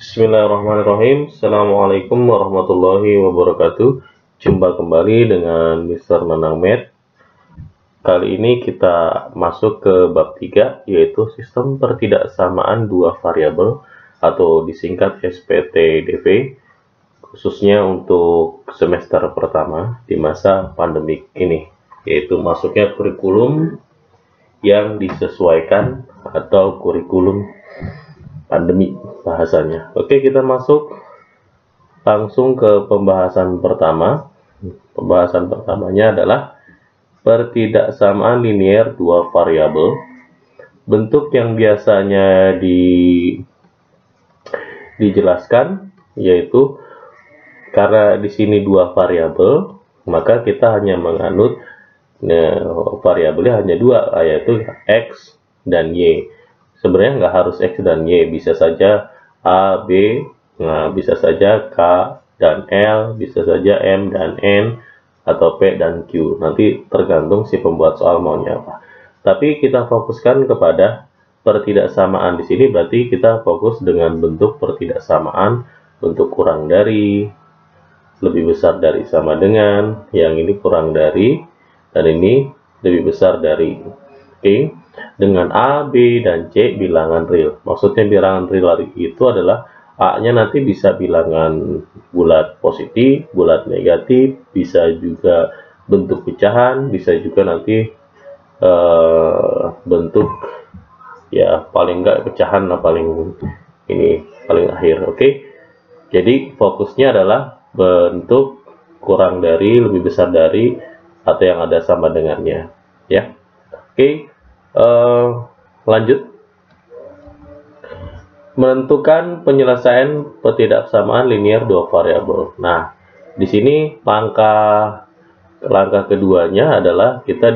Bismillahirrahmanirrahim. Assalamualaikum warahmatullahi wabarakatuh. Jumpa kembali dengan Mr. Nanang Math. Kali ini kita masuk ke bab 3, yaitu sistem pertidaksamaan dua variabel atau disingkat SPTDV, khususnya untuk semester pertama di masa pandemik ini, yaitu masuknya kurikulum yang disesuaikan atau kurikulum pandemi bahasanya. Oke, kita masuk langsung ke pembahasan pertama. Pembahasan pertamanya adalah pertidaksamaan linier dua variabel. Bentuk yang biasanya dijelaskan yaitu karena di sini dua variabel, maka kita hanya menganut variabelnya hanya dua, yaitu x dan y. Sebenarnya nggak harus X dan Y, bisa saja A, B, nah bisa saja K dan L, bisa saja M dan N, atau P dan Q. Nanti tergantung si pembuat soal maunya apa. Tapi kita fokuskan kepada pertidaksamaan di sini, berarti kita fokus dengan bentuk pertidaksamaan, bentuk kurang dari, lebih besar dari, sama dengan, yang ini kurang dari, dan ini lebih besar dari. Oke. Dengan A, B, dan C bilangan real. Maksudnya bilangan real itu adalah A-nya nanti bisa bilangan bulat positif, bulat negatif, bisa juga bentuk pecahan, bisa juga nanti bentuk ya paling enggak pecahan lah, paling ini paling akhir. Oke. Jadi fokusnya adalah bentuk kurang dari, lebih besar dari, atau yang ada sama dengannya, ya. Oke. Lanjut, menentukan penyelesaian pertidaksamaan linier dua variabel. Nah, di sini langkah keduanya adalah kita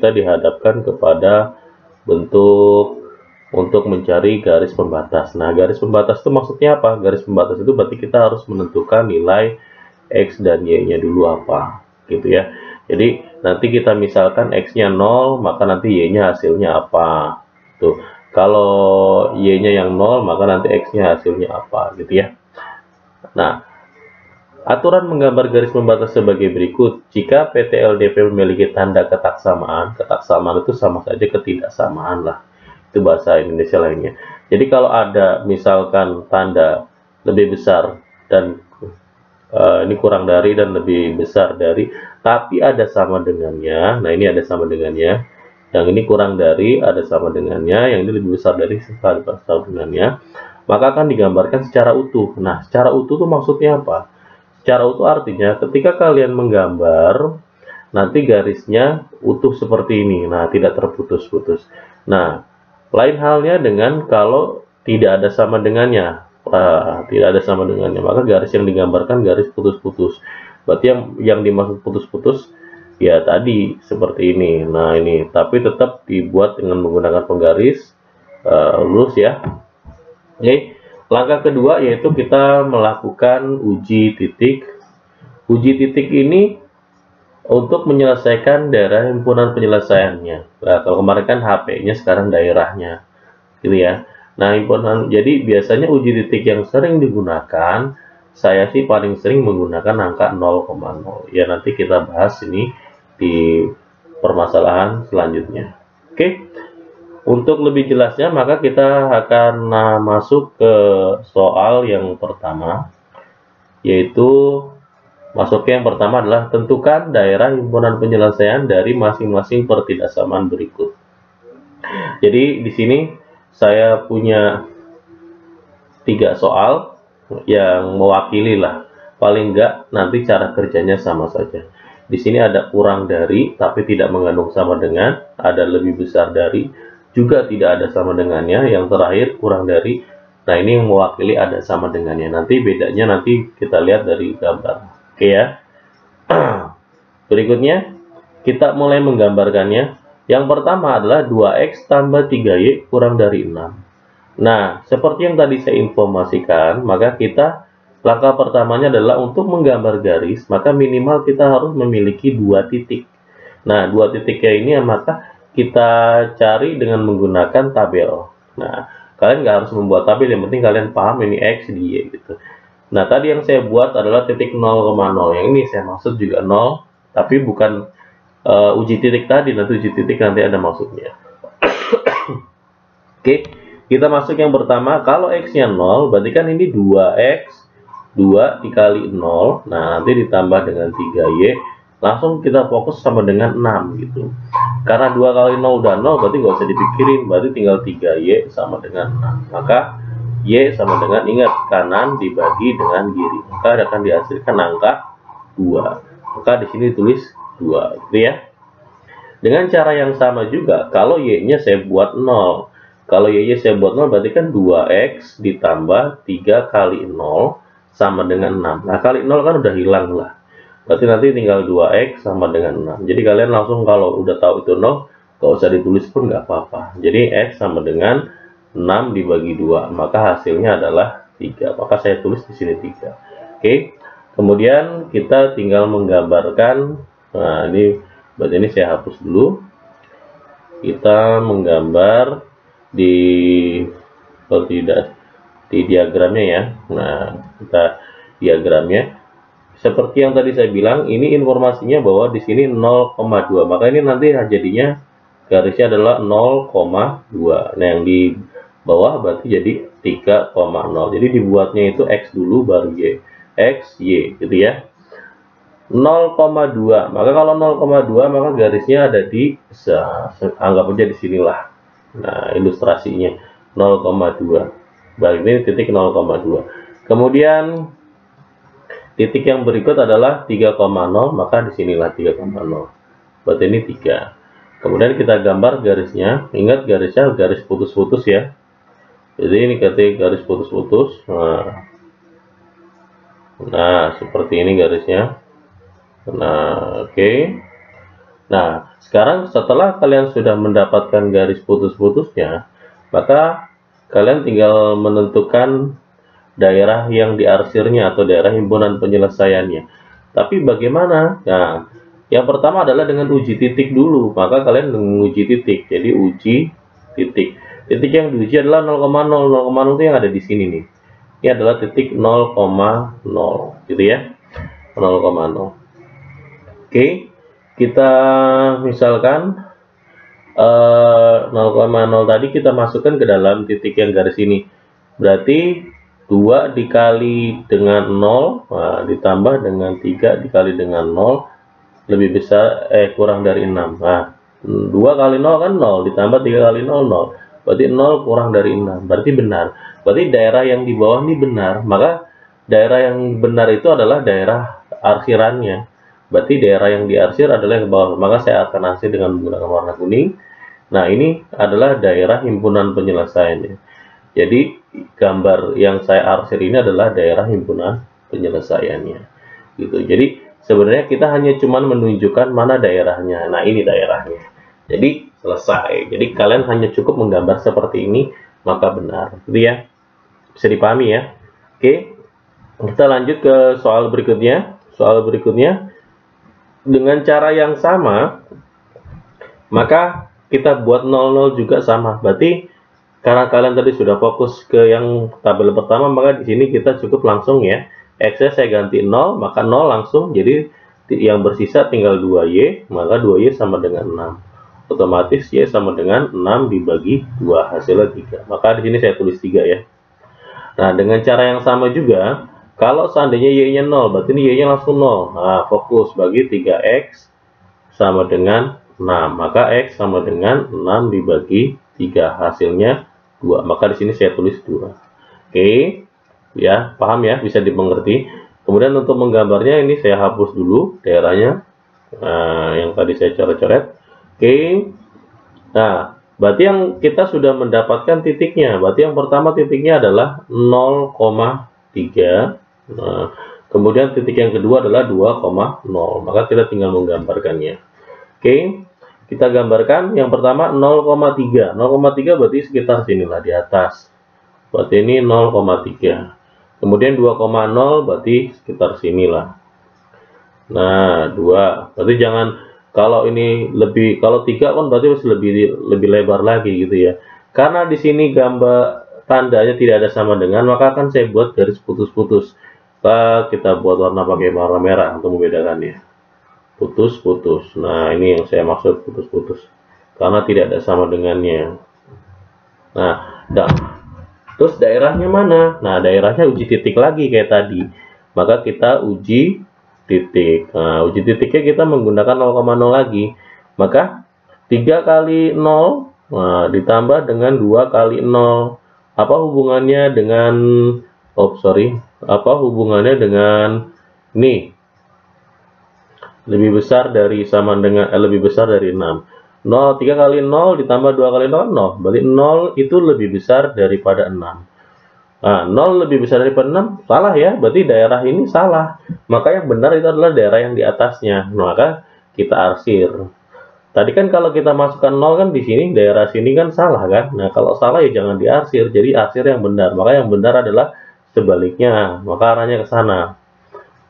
dihadapkan kepada bentuk untuk mencari garis pembatas. Nah, garis pembatas itu maksudnya apa? Garis pembatas itu berarti kita harus menentukan nilai x dan y-nya dulu apa, gitu ya. Jadi nanti kita misalkan x-nya 0, maka nanti y-nya hasilnya apa. Tuh, kalau y-nya yang 0, maka nanti x-nya hasilnya apa, gitu ya. Nah, aturan menggambar garis pembatas sebagai berikut. Jika PT-LDP memiliki tanda ketaksamaan itu sama saja ketidaksamaan lah. Itu bahasa Indonesia lainnya. Jadi kalau ada misalkan tanda lebih besar dan ini kurang dari dan lebih besar dari, tapi ada sama dengannya. Nah, ini ada sama dengannya. Yang ini kurang dari, ada sama dengannya. Yang ini lebih besar dari, sama dengannya. Maka akan digambarkan secara utuh. Nah, secara utuh itu maksudnya apa? Secara utuh artinya ketika kalian menggambar, nanti garisnya utuh seperti ini. Nah, tidak terputus-putus. Nah, lain halnya dengan kalau tidak ada sama dengannya. Tidak ada sama dengannya, maka garis yang digambarkan garis putus-putus. Berarti yang dimaksud putus-putus ya tadi seperti ini. Nah, ini tapi tetap dibuat dengan menggunakan penggaris lurus ya. Oke. Langkah kedua yaitu kita melakukan uji titik. Uji titik ini untuk menyelesaikan daerah himpunan penyelesaiannya. Nah, kalau kemarin kan HP-nya, sekarang daerahnya, gitu ya. Nah, jadi biasanya uji titik yang sering digunakan, saya sih paling sering menggunakan angka 0,0. Ya, nanti kita bahas ini di permasalahan selanjutnya. Oke. Untuk lebih jelasnya, maka kita akan masuk ke soal yang pertama, yaitu yang pertama adalah tentukan daerah himpunan penyelesaian dari masing-masing pertidaksamaan berikut. Jadi di sini saya punya 3 soal yang mewakili lah, paling enggak nanti cara kerjanya sama saja. Di sini ada kurang dari tapi tidak mengandung sama dengan, ada lebih besar dari juga tidak ada sama dengannya, yang terakhir kurang dari. Nah, ini yang mewakili ada sama dengannya. Nanti bedanya nanti kita lihat dari gambar. Oke ya. Berikutnya kita mulai menggambarkannya. Yang pertama adalah 2x tambah 3y kurang dari 6. Nah, seperti yang tadi saya informasikan, maka langkah pertamanya adalah untuk menggambar garis, maka minimal kita harus memiliki 2 titik. Nah, 2 titiknya ini maka kita cari dengan menggunakan tabel. Nah, Kalian nggak harus membuat tabel, yang penting kalian paham ini X di Y gitu. Nah, tadi yang saya buat adalah titik 0,0. Yang ini saya maksud juga 0, tapi bukan uji titik tadi, nanti uji titik nanti ada maksudnya. Oke, kita masuk yang pertama. Kalau X-nya 0, berarti kan ini 2X, 2 dikali 0, nah nanti ditambah dengan 3Y, langsung kita fokus sama dengan 6 gitu. Karena 2 kali 0 udah 0, berarti nggak usah dipikirin, berarti tinggal 3Y sama dengan 6. Maka Y sama dengan, ingat, kanan dibagi dengan kiri, maka akan dihasilkan angka 2. Maka di sini tulis 2 gitu ya. Dengan cara yang sama juga, kalau Y-nya saya buat 0. Kalau Y-nya saya buat 0, berarti kan 2X ditambah 3 kali 0 sama dengan 6. Nah, kali 0 kan udah hilang lah. Berarti nanti tinggal 2X sama dengan 6. Jadi kalian langsung kalau udah tahu itu 0, gak usah ditulis pun nggak apa-apa. Jadi X sama dengan 6 dibagi 2, maka hasilnya adalah 3. Maka saya tulis di sini 3. Oke. Kemudian kita tinggal menggambarkan. Nah, ini berarti ini saya hapus dulu. Kita menggambar di diagramnya ya. Nah, kita diagramnya seperti yang tadi saya bilang, ini informasinya bahwa di sini 0,2. Maka ini nanti jadinya garisnya adalah 0,2. Nah, yang di bawah berarti jadi 3,0. Jadi dibuatnya itu X dulu baru Y. X, Y gitu ya. 0,2. Maka kalau 0,2 maka garisnya ada di, anggap aja di sinilah. Nah, ilustrasinya 0,2. Baik, ini titik 0,2. Kemudian titik yang berikut adalah 3,0, maka disinilah 3,0. Berarti ini 3. Kemudian kita gambar garisnya. Ingat garisnya garis putus-putus ya. Jadi ini ketik garis putus-putus. Nah, seperti ini garisnya. Nah, oke. Nah, sekarang setelah kalian sudah mendapatkan garis putus-putusnya, maka kalian tinggal menentukan daerah yang diarsirnya atau daerah himpunan penyelesaiannya. Tapi bagaimana? Nah, yang pertama adalah dengan uji titik dulu. Maka kalian menguji titik. Jadi uji titik. Titik yang diuji adalah 0,0. 0,0 itu yang ada di sini nih. Ini adalah titik 0,0 gitu ya. 0,0. Oke. Kita misalkan 0,0 tadi kita masukkan ke dalam titik yang garis ini. Berarti 2 dikali dengan 0, nah, ditambah dengan 3 dikali dengan 0 lebih besar, kurang dari 6. Nah, 2 kali 0 kan 0, ditambah 3 kali 0, 0. Berarti 0 kurang dari 6. Berarti benar. Berarti daerah yang di bawah ini benar. Maka daerah yang benar itu adalah daerah arsirannya. Berarti daerah yang diarsir adalah yang ke bawah. Maka saya akan arsir dengan menggunakan warna kuning. Nah, ini adalah daerah himpunan penyelesaiannya. Jadi gambar yang saya arsir ini adalah daerah himpunan penyelesaiannya. Gitu. Jadi sebenarnya kita hanya cuman menunjukkan mana daerahnya. Nah, ini daerahnya. Jadi selesai. Jadi kalian hanya cukup menggambar seperti ini, maka benar. Gitu ya. Bisa dipahami ya. Oke. Kita lanjut ke soal berikutnya. Soal berikutnya dengan cara yang sama, maka kita buat 00 juga sama. Berarti karena kalian tadi sudah fokus ke yang tabel pertama, maka di sini kita cukup langsung ya. X-nya saya ganti 0, maka 0 langsung. Jadi yang bersisa tinggal 2Y, maka 2Y sama dengan 6. Otomatis Y sama dengan 6 dibagi 2, hasilnya 3. Maka di sini saya tulis 3 ya. Nah, dengan cara yang sama juga, kalau seandainya Y-nya 0, berarti ini Y-nya langsung 0. Nah, fokus bagi 3X sama dengan 6. Maka X sama dengan 6 dibagi 3, hasilnya 2. Maka di sini saya tulis 2. Oke. Ya, paham ya, bisa dimengerti. Kemudian untuk menggambarnya ini saya hapus dulu daerahnya. Nah, yang tadi saya coret-coret. Oke. Nah, berarti yang kita sudah mendapatkan titiknya. Berarti yang pertama titiknya adalah 0,3. Nah, kemudian titik yang kedua adalah 2,0. Maka kita tinggal menggambarkannya. Oke. Kita gambarkan yang pertama 0,3. 0,3 berarti sekitar sinilah di atas. Berarti ini 0,3. Kemudian 2,0 berarti sekitar sinilah. Nah, 2. Berarti jangan, kalau ini lebih, kalau 3 kan berarti harus lebih lebar lagi gitu ya. Karena di sini gambar tandanya tidak ada sama dengan, maka akan saya buat garis putus-putus. Kita buat warna pakai warna merah untuk membedakannya. Putus-putus. Nah, ini yang saya maksud putus-putus. Karena tidak ada sama dengannya. Nah, terus daerahnya mana? Nah, daerahnya uji titik lagi kayak tadi. Maka kita uji titik. Nah, uji titiknya kita menggunakan 0,0 lagi. Maka 3 kali 0 ditambah dengan 2 kali 0. Apa hubungannya dengan apa hubungannya dengan ini? Lebih besar dari sama dengan lebih besar dari 6. 0 3 kali 0 ditambah 2 kali 0 0. Berarti 0 itu lebih besar daripada 6. Nah, 0 lebih besar daripada 6 salah ya, berarti daerah ini salah. Maka yang benar itu adalah daerah yang di atasnya. Maka kita arsir. Tadi kan kalau kita masukkan 0 kan di sini daerah sini kan salah kan. Nah, kalau salah ya jangan diarsir. Jadi arsir yang benar. Maka yang benar adalah sebaliknya. Maka arahnya ke sana.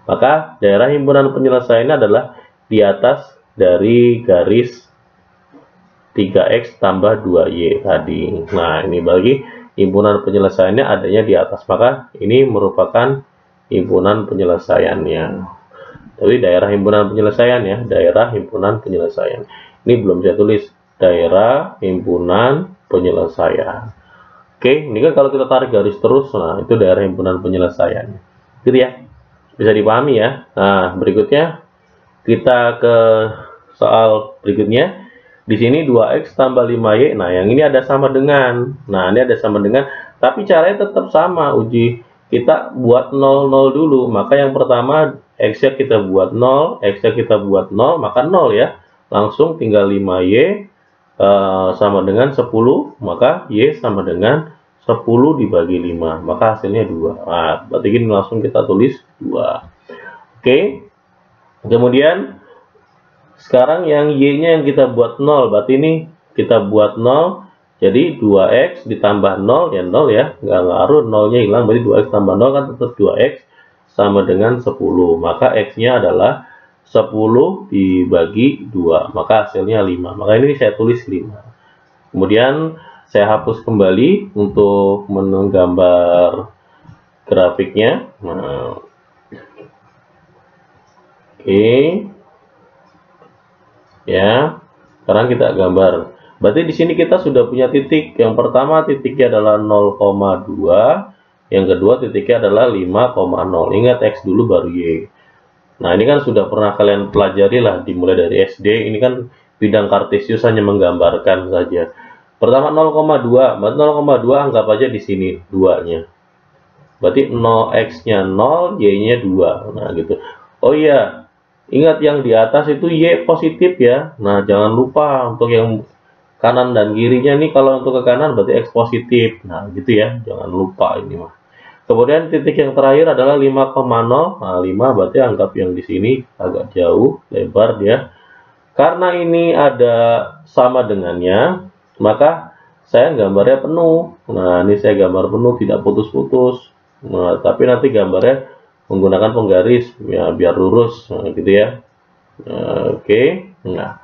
Maka daerah himpunan penyelesaiannya adalah di atas dari garis 3x tambah 2y tadi. Nah, ini bagi himpunan penyelesaiannya adanya di atas. Maka ini merupakan himpunan penyelesaiannya. Tapi daerah himpunan penyelesaian ya, daerah himpunan penyelesaian. Ini belum saya tulis, daerah himpunan penyelesaian. Oke, ini kan kalau kita tarik garis terus, nah itu daerah himpunan penyelesaian. Gitu ya, bisa dipahami ya. Nah, berikutnya kita ke soal berikutnya. Di sini 2x tambah 5y. Nah, yang ini ada sama dengan. Nah, ini ada sama dengan, tapi caranya tetap sama. Uji kita buat 0 0 dulu. Maka yang pertama x-nya kita buat 0, x-nya kita buat 0, maka 0 ya. Langsung tinggal 5y sama dengan 10, maka y sama dengan 10 dibagi 5, maka hasilnya 2. Nah, berarti ini langsung kita tulis 2. Oke. Kemudian sekarang yang y-nya yang kita buat 0, berarti ini kita buat 0, jadi 2x ditambah 0 ya 0 ya, nggak ngaruh, 0-nya hilang, berarti 2x tambah 0 kan tetap 2x sama dengan 10, maka x-nya adalah 10 dibagi 2, maka hasilnya 5. Maka ini saya tulis 5. Kemudian saya hapus kembali untuk menggambar grafiknya. Nah, oke. Ya, sekarang kita gambar. Berarti di sini kita sudah punya titik. Yang pertama titiknya adalah 0,2, yang kedua titiknya adalah 5,0. Ingat x dulu baru y. Nah, ini kan sudah pernah kalian pelajari lah dimulai dari SD. Ini kan bidang kartesius hanya menggambarkan saja. Pertama 0,2, berarti 0,2 anggap aja di sini 2-nya. Berarti 0x-nya 0, y-nya 2. Nah, gitu. Oh iya, ingat yang di atas itu y positif ya. Nah, jangan lupa untuk yang kanan dan kirinya nih, kalau untuk ke kanan berarti x positif. Nah, gitu ya. Jangan lupa ini mah. Kemudian titik yang terakhir adalah 5,0. Nah, 5 berarti anggap yang di sini agak jauh, lebar dia. Karena ini ada sama dengannya, maka saya gambarnya penuh. Nah, ini saya gambar penuh, tidak putus-putus. Nah, tapi nanti gambarnya menggunakan penggaris ya biar lurus, nah, gitu ya. Nah, oke. Nah,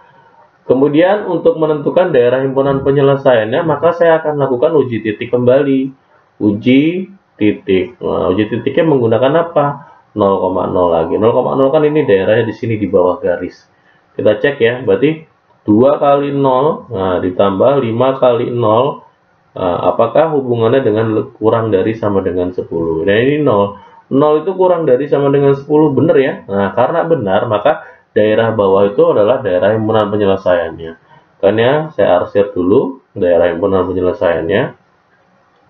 kemudian untuk menentukan daerah himpunan penyelesaiannya, maka saya akan lakukan uji titik kembali. Uji titik. Nah, uji titiknya menggunakan apa? 0,0 lagi. 0,0 kan ini daerahnya di sini di bawah garis. Kita cek ya, berarti 2 kali 0, nah, ditambah 5 kali 0, apakah hubungannya dengan kurang dari sama dengan 10? Nah, ini 0. 0 itu kurang dari sama dengan 10, benar ya? Nah, karena benar, maka daerah bawah itu adalah daerah himpunan penyelesaiannya. Makanya saya arsir dulu daerah himpunan penyelesaiannya.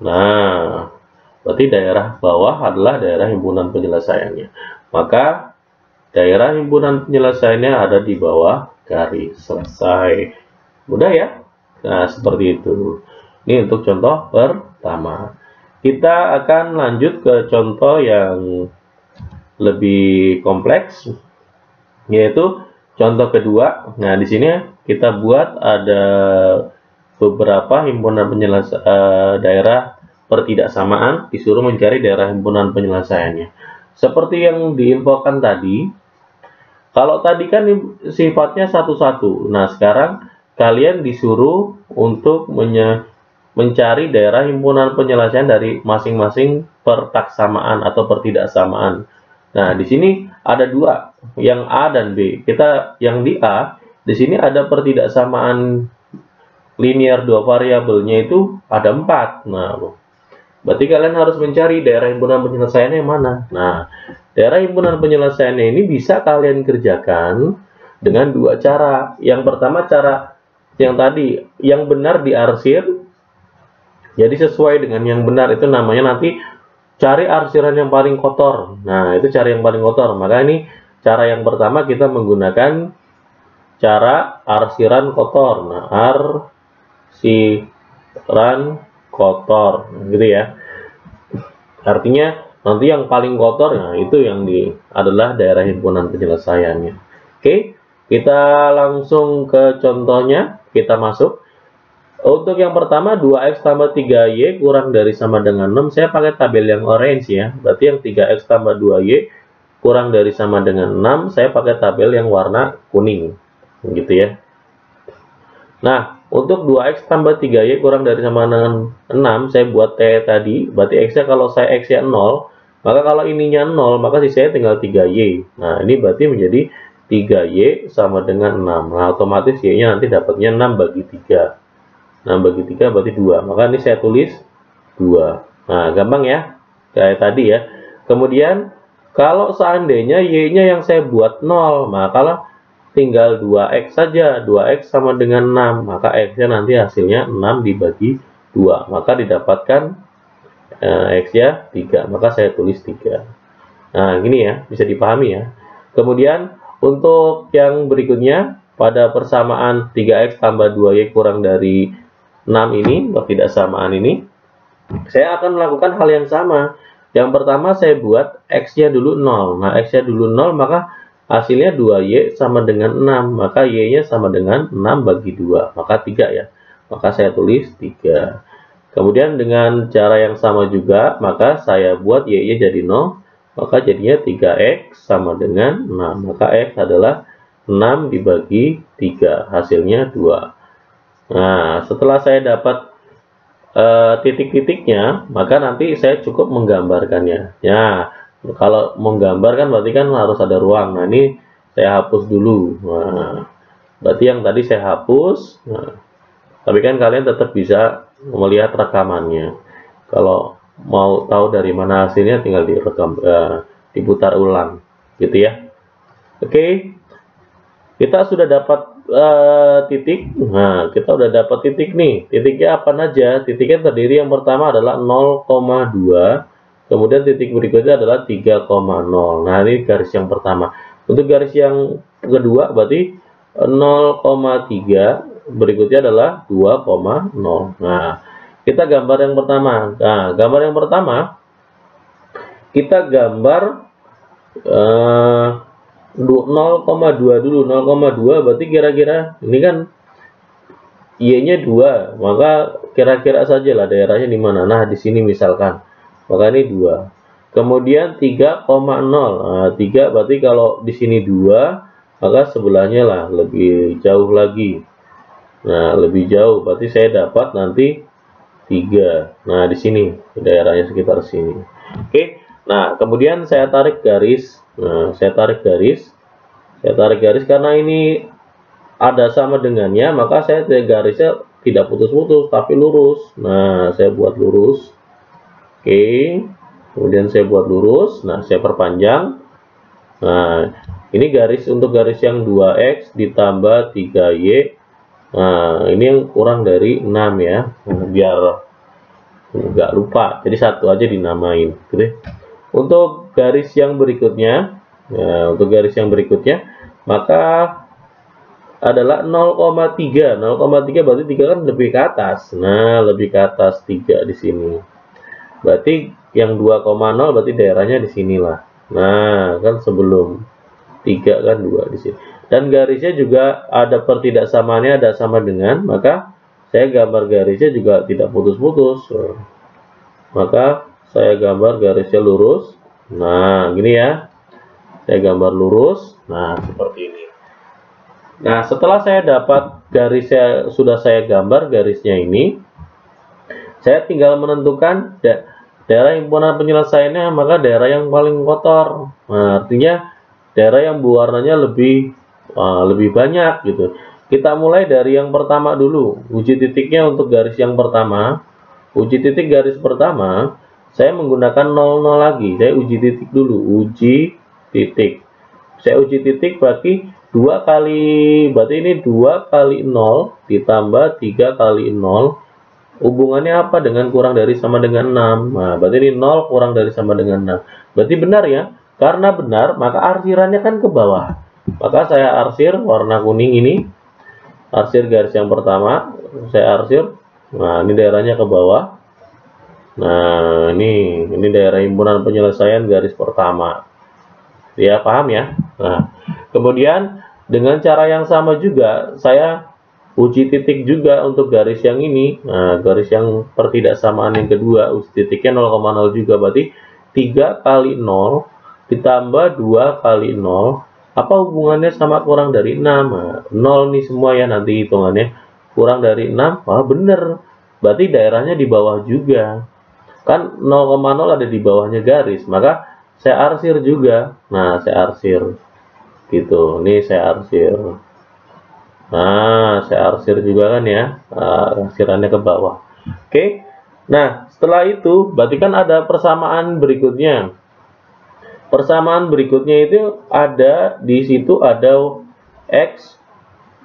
Nah, berarti daerah bawah adalah daerah himpunan penyelesaiannya. Maka daerah himpunan penyelesaiannya ada di bawah garis. Selesai. Mudah ya? Nah, seperti itu. Ini untuk contoh pertama. Kita akan lanjut ke contoh yang lebih kompleks, yaitu contoh kedua. Nah, di sini kita buat ada beberapa himpunan daerah pertidaksamaan, disuruh mencari daerah himpunan penyelesaiannya. Seperti yang diinfokan tadi, kalau tadi kan sifatnya satu-satu. Nah, sekarang kalian disuruh untuk mencari daerah himpunan penyelesaian dari masing-masing pertaksamaan atau pertidaksamaan. Nah, di sini ada dua, yang A dan B. Kita yang di A, di sini ada pertidaksamaan linear dua variabelnya itu ada 4. Nah, berarti kalian harus mencari daerah himpunan penyelesaiannya yang mana. Nah, daerah himpunan penyelesaiannya ini bisa kalian kerjakan dengan dua cara. Yang pertama cara yang tadi, yang benar diarsir. Jadi sesuai dengan yang benar itu namanya nanti cari arsiran yang paling kotor. Nah, itu cari yang paling kotor. Maka ini cara yang pertama kita menggunakan cara arsiran kotor. Nah, arsiran kotor, gitu ya. Artinya nanti yang paling kotor, nah itu yang adalah daerah himpunan penyelesaiannya. Oke, kita langsung ke contohnya. Kita masuk. Untuk yang pertama 2x tambah 3y kurang dari sama dengan 6, saya pakai tabel yang orange ya. Berarti yang 3x tambah 2y kurang dari sama dengan 6, saya pakai tabel yang warna kuning. Gitu ya. Nah, untuk 2x tambah 3y kurang dari sama dengan 6, saya buat t tadi. Berarti x-nya kalau saya x-nya 0, maka kalau ininya 0, maka sisanya tinggal 3y. Nah, ini berarti menjadi 3y sama dengan 6. Nah, otomatis y-nya nanti dapatnya 6 bagi 3. 6 bagi 3 berarti 2. Maka ini saya tulis 2. Nah, gampang ya. Kayak tadi ya. Kemudian, kalau seandainya y-nya yang saya buat 0, maka tinggal 2x saja. 2x sama dengan 6. Maka x-nya nanti hasilnya 6 dibagi 2. Maka didapatkan x-nya 3. Maka saya tulis 3. Nah, gini ya. Bisa dipahami ya. Kemudian, untuk yang berikutnya, pada persamaan 3x tambah 2y kurang dari 6 ini, pertidaksamaan ini, saya akan melakukan hal yang sama. Yang pertama saya buat x-nya dulu 0. Nah, x-nya dulu 0, maka hasilnya 2y sama dengan 6. Maka y-nya sama dengan 6 bagi 2. Maka 3 ya. Maka saya tulis 3. Kemudian dengan cara yang sama juga, maka saya buat y-nya jadi 0. Maka jadinya 3x sama dengan 6. Maka x adalah 6 dibagi 3. Hasilnya 2. Nah, setelah saya dapat titik-titiknya, maka nanti saya cukup menggambarkannya. Ya, kalau menggambarkan berarti kan harus ada ruang. Nah, ini saya hapus dulu. Nah, berarti yang tadi saya hapus. Nah, tapi kan kalian tetap bisa melihat rekamannya. Kalau mau tahu dari mana hasilnya, tinggal direkam, diputar ulang, gitu ya. Oke, kita sudah dapat titik. Nah, kita udah dapat titik nih. Titiknya apa aja? Titiknya terdiri yang pertama adalah 0,2. Kemudian titik berikutnya adalah 3,0. Nah, ini garis yang pertama. Untuk garis yang kedua berarti 0,3. Berikutnya adalah 2,0. Nah, kita gambar yang pertama. Nah, gambar yang pertama kita gambar 0,2 dulu. 0,2 berarti kira-kira ini kan y-nya 2, maka kira-kira saja lah daerahnya di mana. Nah, di sini misalkan, maka ini 2. Kemudian 3,0. Nah, 3 berarti kalau di sini 2, maka sebelahnya lah lebih jauh lagi. Nah, lebih jauh berarti saya dapat nanti 3. Nah, di sini daerahnya sekitar sini. Oke. Nah, kemudian saya tarik garis. Nah, saya tarik garis karena ini ada sama dengannya, maka saya garisnya tidak putus-putus tapi lurus. Nah, saya buat lurus. Oke. Kemudian saya buat lurus. Nah, saya perpanjang. Nah, ini garis untuk garis yang 2x ditambah 3y. Nah, ini yang kurang dari 6 ya. Nah, biar nggak lupa. Jadi satu aja dinamain, gitu. Untuk garis yang berikutnya, maka adalah 0,3. 0,3 berarti 3 kan lebih ke atas. Nah, lebih ke atas 3 di sini. Berarti yang 2,0 berarti daerahnya di sinilah. Nah, kan sebelum 3 kan 2 di sini. Dan garisnya juga ada pertidaksamaannya, ada sama dengan, maka saya gambar garisnya juga tidak putus-putus. Maka saya gambar garisnya lurus. Nah, gini ya. Saya gambar lurus. Nah, seperti ini. Nah, setelah saya dapat garisnya, sudah saya gambar garisnya ini, Saya tinggal menentukan daerah himpunan penyelesaiannya, maka daerah yang paling kotor. Nah, artinya daerah yang berwarnanya lebih banyak gitu. Kita mulai dari yang pertama dulu. Uji titiknya untuk garis yang pertama. Uji titik garis pertama, saya menggunakan 00 lagi. Saya uji titik dulu. Uji titik. Saya uji titik berarti 2 kali, berarti ini 2 kali 0 ditambah 3 kali 0. Hubungannya apa dengan kurang dari sama dengan 6? Nah, berarti ini 0 kurang dari sama dengan 6. Berarti benar ya? Karena benar, maka arsirannya kan ke bawah. Maka saya arsir warna kuning ini. Arsir garis yang pertama. Saya arsir. Nah, ini daerahnya ke bawah. Nah, ini daerah himpunan penyelesaian garis pertama. Ya, paham ya? Nah, kemudian dengan cara yang sama juga, saya uji titik juga untuk garis yang ini. Nah, garis yang pertidaksamaan yang kedua, uji titiknya 0,0 juga, berarti 3 kali 0 ditambah 2 kali 0. Apa hubungannya sama kurang dari 6? Nah, 0 nih semua ya nanti hitungannya. Kurang dari 6, wah bener. Berarti daerahnya di bawah juga. Kan 0,0 ada di bawahnya garis, maka saya arsir juga. Nah, saya arsir. Gitu, nih saya arsir. Nah, saya arsir juga kan ya, arsirannya ke bawah. Oke, nah setelah itu berarti kan ada persamaan berikutnya. Persamaan berikutnya itu ada di situ ada X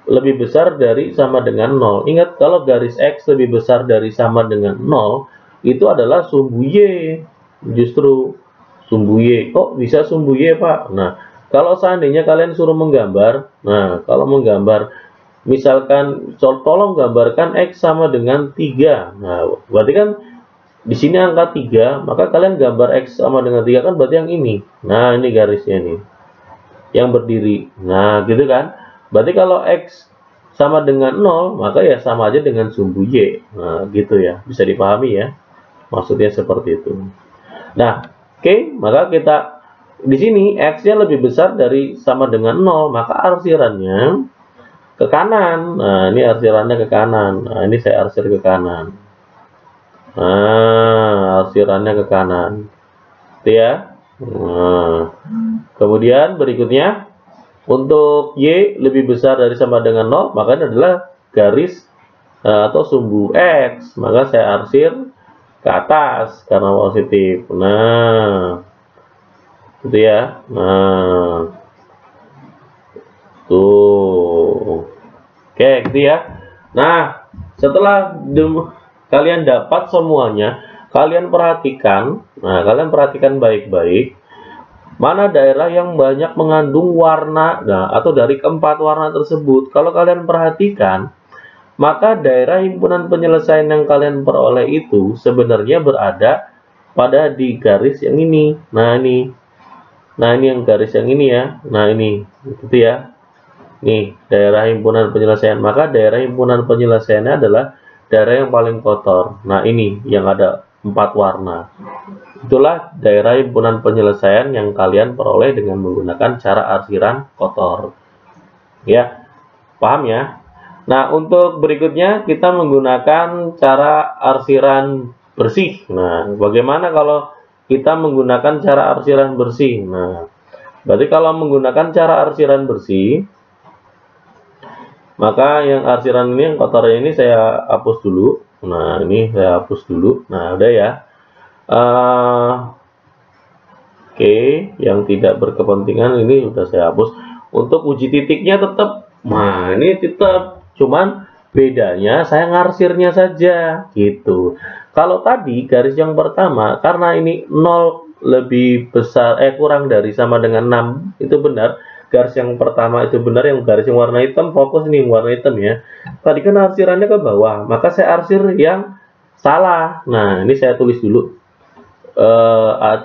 lebih besar dari sama dengan 0. Ingat, kalau garis X lebih besar dari sama dengan 0 itu adalah sumbu Y. Justru sumbu Y. Kok bisa sumbu Y, Pak? Nah, kalau seandainya kalian suruh menggambar, nah kalau menggambar misalkan tolong gambarkan X sama dengan 3. Nah, berarti kan di sini angka 3, maka kalian gambar X sama dengan 3 kan berarti yang ini. Nah, ini garisnya nih. Yang berdiri. Nah, gitu kan? Berarti kalau X sama dengan 0, maka ya sama aja dengan sumbu Y. Nah, gitu ya. Bisa dipahami ya. Maksudnya seperti itu. Nah, oke, maka kita di sini X-nya lebih besar dari sama dengan 0, maka arsirannya ke kanan. Nah, ini arsirannya ke kanan. Nah, ini saya arsir ke kanan. Nah, arsirannya ke kanan. Itu ya. Nah, kemudian berikutnya untuk Y lebih besar dari sama dengan 0, maka ini adalah garis atau sumbu X. Maka saya arsir ke atas karena positif. Nah, itu ya. Nah, tuh. Oke, gitu ya. Nah, setelah kalian dapat semuanya, kalian perhatikan. Nah, kalian perhatikan baik-baik. Mana daerah yang banyak mengandung warna, nah, atau dari keempat warna tersebut. Kalau kalian perhatikan, maka daerah himpunan penyelesaian yang kalian peroleh itu sebenarnya berada pada di garis yang ini. Nah, ini. Nah, ini yang garis yang ini ya. Nah, ini. Gitu ya. Nih, daerah himpunan penyelesaian. Maka daerah himpunan penyelesaiannya adalah daerah yang paling kotor. Nah, ini yang ada 4 warna. Itulah daerah himpunan penyelesaian yang kalian peroleh dengan menggunakan cara arsiran kotor. Ya, paham ya? Nah, untuk berikutnya kita menggunakan cara arsiran bersih. Nah, bagaimana kalau kita menggunakan cara arsiran bersih? Nah, berarti kalau menggunakan cara arsiran bersih, maka yang arsiran ini, yang kotornya ini saya hapus dulu. Nah, ini saya hapus dulu. Nah, udah ya. Oke, yang tidak berkepentingan ini sudah saya hapus. Untuk uji titiknya tetap. Nah, ini tetap. Cuman bedanya saya ngarsirnya saja. Gitu. Kalau tadi garis yang pertama, karena ini 0 lebih besar, kurang dari sama dengan 6, itu benar. Garis yang pertama itu benar, yang garis yang warna hitam fokus nih warna hitam ya. Tadi kan arsirannya ke bawah, maka saya arsir yang salah. Nah, ini saya tulis dulu.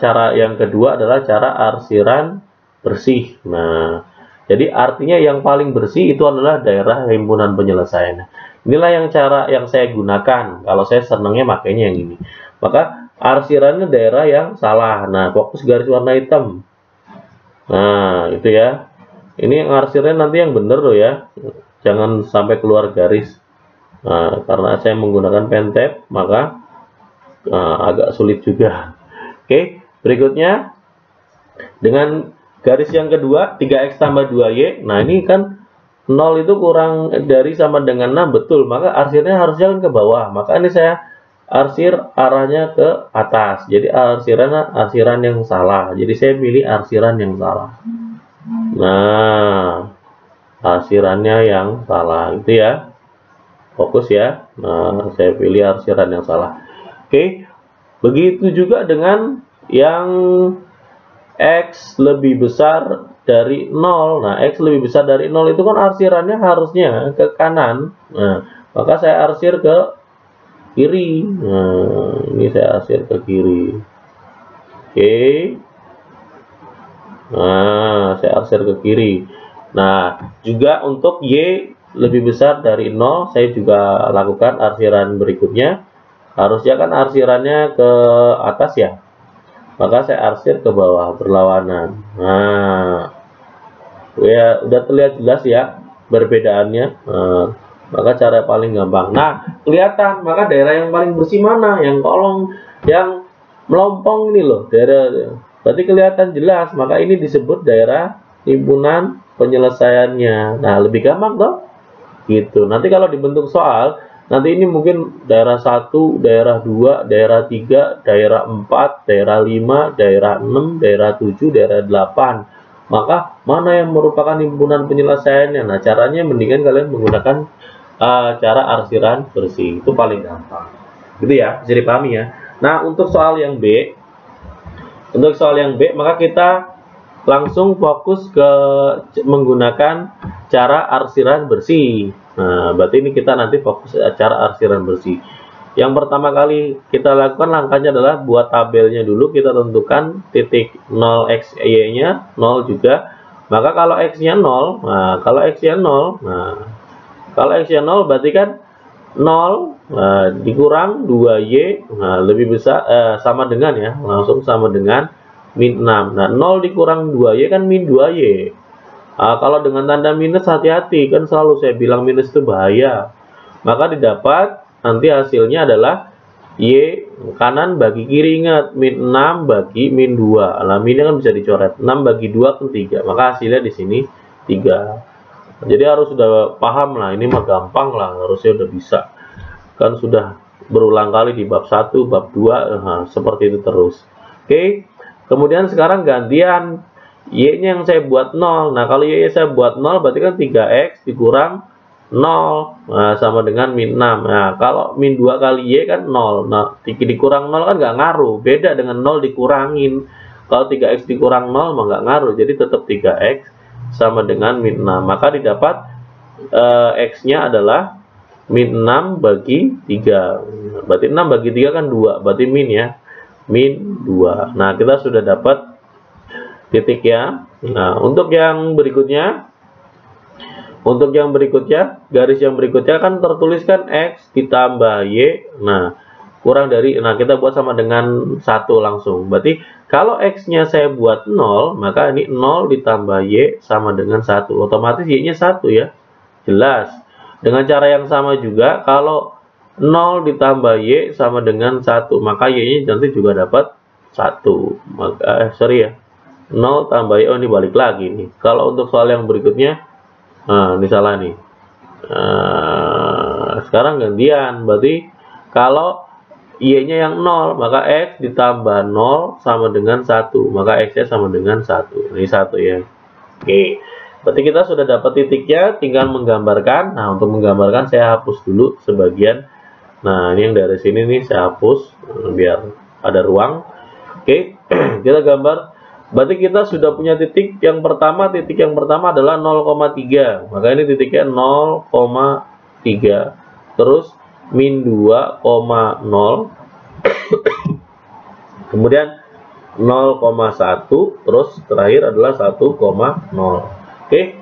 Cara yang kedua adalah cara arsiran bersih. Nah, jadi artinya yang paling bersih itu adalah daerah himpunan penyelesaian. Inilah yang cara yang saya gunakan. Kalau saya senangnya makanya yang ini. Maka arsirannya daerah yang salah. Nah, fokus garis warna hitam. Nah, itu ya. Ini arsirnya nanti yang benar loh ya. Jangan sampai keluar garis. Nah, karena saya menggunakan pen tab, maka agak sulit juga. Oke, berikutnya dengan garis yang kedua 3x tambah 2y. Nah ini kan 0 itu kurang dari sama dengan 6, betul, maka arsirnya harus jalan ke bawah. Maka ini saya arsir arahnya ke atas, jadi arsiran yang salah, jadi saya pilih arsiran yang salah. Nah, arsirannya yang salah itu ya, fokus ya. Nah, saya pilih arsiran yang salah. Oke, begitu juga dengan yang X lebih besar dari 0. Nah, X lebih besar dari 0 itu kan arsirannya harusnya ke kanan. Nah, maka saya arsir ke kiri. Nah, ini saya arsir ke kiri. Oke. Nah, saya arsir ke kiri. Nah, juga untuk Y lebih besar dari 0, saya juga lakukan arsiran berikutnya. Harusnya kan arsirannya ke atas ya. Maka saya arsir ke bawah berlawanan. Nah, ya udah terlihat jelas ya perbedaannya. Nah, maka cara paling gampang. Nah, kelihatan, maka daerah yang paling bersih mana? Yang kolong yang melompong ini loh, daerah. Berarti kelihatan jelas, maka ini disebut daerah himpunan penyelesaiannya. Nah, lebih gampang toh? Gitu. Nanti kalau dibentuk soal, nanti ini mungkin daerah 1, daerah 2, daerah 3, daerah 4, daerah 5, daerah 6, daerah 7, daerah 8. Maka mana yang merupakan himpunan penyelesaiannya? Nah, caranya mendingan kalian menggunakan cara arsiran bersih. Itu paling gampang. Gitu ya, bisa dipahami ya. Nah, untuk soal yang B, maka kita langsung fokus ke menggunakan cara arsiran bersih. Nah, berarti ini kita nanti fokus cara arsiran bersih. Yang pertama kali kita lakukan langkahnya adalah buat tabelnya dulu, kita tentukan titik 0x y-nya 0 juga. Maka kalau x-nya 0, nah kalau x-nya 0, berarti kan 0 dikurang 2y, nah lebih besar sama dengan ya, langsung sama dengan min 6. Nah, 0 dikurang 2y kan min 2y. Kalau dengan tanda minus hati-hati, kan selalu saya bilang minus itu bahaya. Maka didapat nanti hasilnya adalah y kanan bagi kiri, ingat min 6 bagi min 2. Nah, minnya kan bisa dicoret. 6 bagi 2 kan 3. Maka hasilnya di sini 3. Jadi harus sudah paham lah, ini mah gampang lah, harusnya udah bisa. Kan sudah berulang kali di bab 1, bab 2, seperti itu terus. Oke. Kemudian sekarang gantian y-nya yang saya buat 0. Nah, kalau y-nya saya buat 0 berarti kan 3x dikurang 0, nah, sama dengan min 6. Nah, kalau min 2 kali y kan 0. Nah, dikurang 0 kan nggak ngaruh. Beda dengan 0 dikurangin. Kalau 3x dikurang 0 mah nggak ngaruh. Jadi tetap 3x sama dengan min 6. Maka didapat x-nya adalah min 6 bagi 3. Berarti 6 bagi 3 kan 2. Berarti min ya. Min 2. Nah, kita sudah dapat titik ya. Nah, untuk yang berikutnya, garis yang berikutnya kan tertuliskan x ditambah y. Nah, kurang dari, nah kita buat sama dengan 1 langsung. Berarti kalau x-nya saya buat 0, maka ini 0 ditambah y sama dengan 1. Otomatis y-nya 1 ya. Jelas. Dengan cara yang sama juga, kalau 0 ditambah y sama dengan 1, maka y-nya nanti juga dapat 1. Maka 0 tambah y, oh ini balik lagi nih. Kalau untuk soal yang berikutnya, nah ini salah nih. Sekarang gantian, berarti kalau y-nya yang 0, maka x ditambah 0 sama dengan 1, maka x-nya sama dengan 1. Ini 1 ya. Oke. Berarti kita sudah dapat titiknya, tinggal menggambarkan. Nah, untuk menggambarkan saya hapus dulu sebagian. Nah, ini yang dari sini nih saya hapus biar ada ruang. Oke, kita gambar. Berarti kita sudah punya titik yang pertama. Titik yang pertama adalah 0,3. Maka ini titiknya 0,3. Terus min 2,0. Kemudian 0,1. Terus terakhir adalah 1,0. Oke,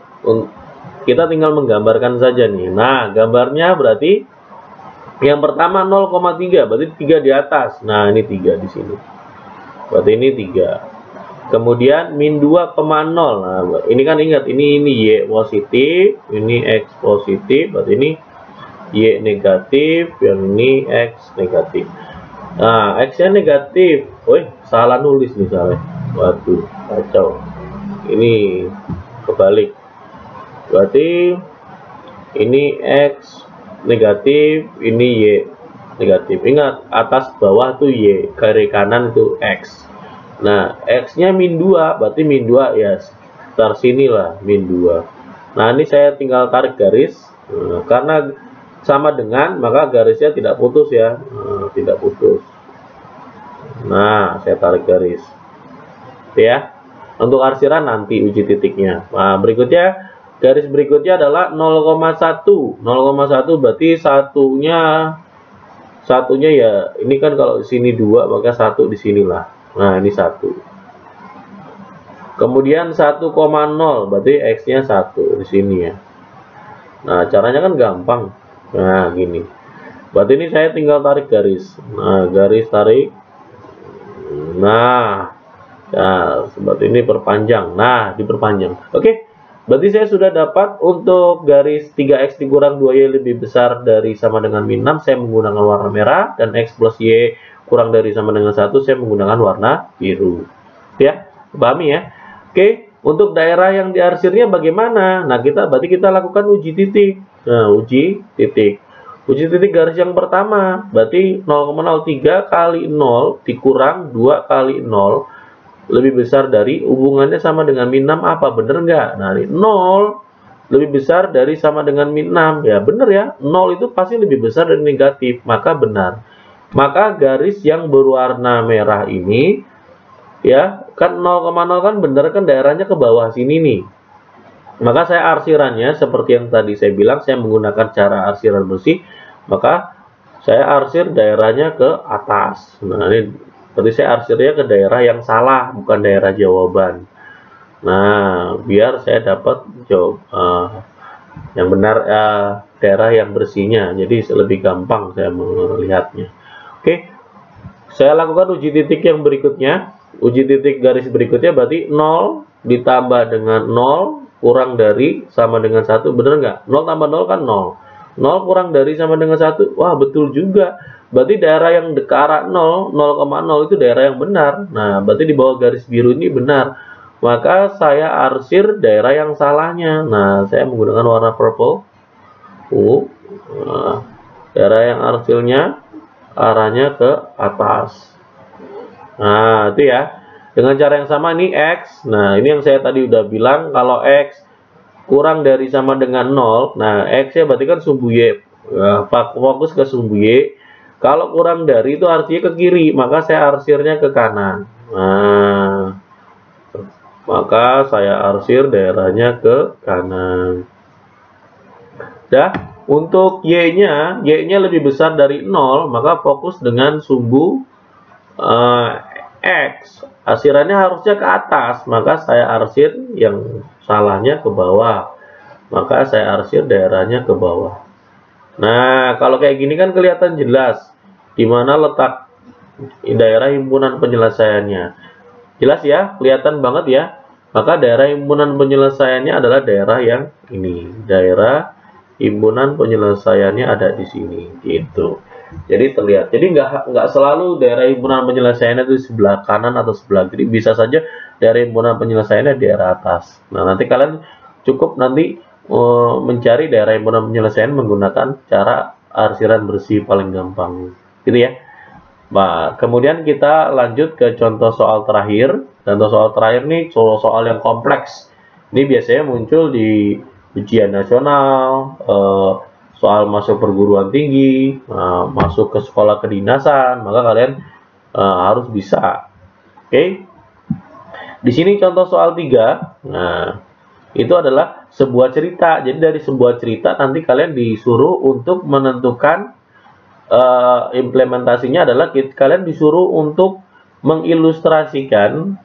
kita tinggal menggambarkan saja nih. Nah, gambarnya berarti yang pertama 0,3, berarti 3 di atas. Nah, ini 3 di sini. Berarti ini 3. Kemudian min 2,0. Nah, ini kan ingat, ini y positif, ini x positif, berarti ini y negatif, yang ini x negatif. Nah, X-nya negatif. Woi, salah nulis misalnya. Waduh, kacau. Ini kebalik. Berarti ini X negatif, ini Y negatif. Ingat, atas bawah tuh Y, kiri kanan itu X. Nah, X-nya min 2, berarti min 2 ya sekitar sini lah, min 2. Nah, ini saya tinggal tarik garis. Nah, karena sama dengan, maka garisnya tidak putus ya. Nah, tidak putus. Nah, saya tarik garis. Ya. Untuk arsiran nanti uji titiknya. Nah, berikutnya garis berikutnya adalah 0,1. 0,1 berarti satunya ya, ini kan kalau di sini 2 maka 1 di sinilah. Nah, ini 1. Kemudian 1,0 berarti X-nya 1 di sini ya. Nah, caranya kan gampang. Nah, gini. Berarti ini saya tinggal tarik garis. Nah, garis tarik. Nah, seperti ini perpanjang. Nah, diperpanjang. Oke. Berarti saya sudah dapat untuk garis 3X dikurang 2Y lebih besar dari sama dengan min 6, saya menggunakan warna merah, dan X plus Y kurang dari sama dengan 1, saya menggunakan warna biru. Ya, pahami ya? Oke, untuk daerah yang diarsirnya bagaimana? Nah, berarti kita lakukan uji titik. Nah, uji titik. Uji titik garis yang pertama, berarti 0,03 kali 0 dikurang 2 kali 0 lebih besar dari, hubungannya sama dengan min 6 apa? Bener nggak? Nah, 0 lebih besar dari sama dengan min 6. Ya, bener ya. 0 itu pasti lebih besar dari negatif. Maka benar. Maka garis yang berwarna merah ini, ya, kan 0,0 kan bener kan daerahnya ke bawah sini nih. Maka saya arsirannya seperti yang tadi saya bilang, saya menggunakan cara arsiran bersih. Maka saya arsir daerahnya ke atas. Nah, ini berarti saya arsirnya ke daerah yang salah, bukan daerah jawaban. Nah, biar saya dapat yang benar, daerah yang bersihnya. Jadi lebih gampang saya melihatnya. Oke, saya lakukan uji titik yang berikutnya. Uji titik garis berikutnya berarti 0 ditambah dengan 0 kurang dari sama dengan 1. Bener nggak? 0 tambah 0 kan 0. 0 kurang dari sama dengan 1. Wah, betul juga. Berarti daerah yang ke arah 0, 0,0 itu daerah yang benar. Nah, berarti di bawah garis biru ini benar. Maka saya arsir daerah yang salahnya. Nah, saya menggunakan warna purple. Nah, daerah yang arsilnya arahnya ke atas. Nah, itu ya. Dengan cara yang sama ini X. Nah, ini yang saya tadi udah bilang, kalau X kurang dari sama dengan 0. Nah, X-nya berarti kan sumbu Y. Nah, fokus ke sumbu Y. Kalau kurang dari itu artinya ke kiri, maka saya arsirnya ke kanan. Nah, maka saya arsir daerahnya ke kanan. Dah, untuk Y-nya lebih besar dari 0, maka fokus dengan sumbu X. Arsirannya harusnya ke atas, maka saya arsir yang salahnya ke bawah. Maka saya arsir daerahnya ke bawah. Nah, kalau kayak gini kan kelihatan jelas di mana letak daerah himpunan penyelesaiannya. Jelas ya, kelihatan banget ya. Maka daerah himpunan penyelesaiannya adalah daerah yang ini. Daerah himpunan penyelesaiannya ada di sini, gitu. Jadi terlihat. Jadi nggak selalu daerah himpunan penyelesaiannya itu di sebelah kanan atau sebelah kiri. Bisa saja daerah himpunan penyelesaiannya di daerah atas. Nah, nanti kalian cukup nanti mencari daerah himpunan penyelesaian menggunakan cara arsiran bersih paling gampang. Gitu ya. Nah, kemudian kita lanjut ke contoh soal terakhir. Contoh soal terakhir nih soal yang kompleks. Ini biasanya muncul di ujian nasional, soal masuk perguruan tinggi, masuk ke sekolah kedinasan, maka kalian harus bisa. Oke. Di sini contoh soal 3. Nah, itu adalah sebuah cerita. Jadi dari sebuah cerita nanti kalian disuruh untuk menentukan implementasinya adalah kalian disuruh untuk mengilustrasikan.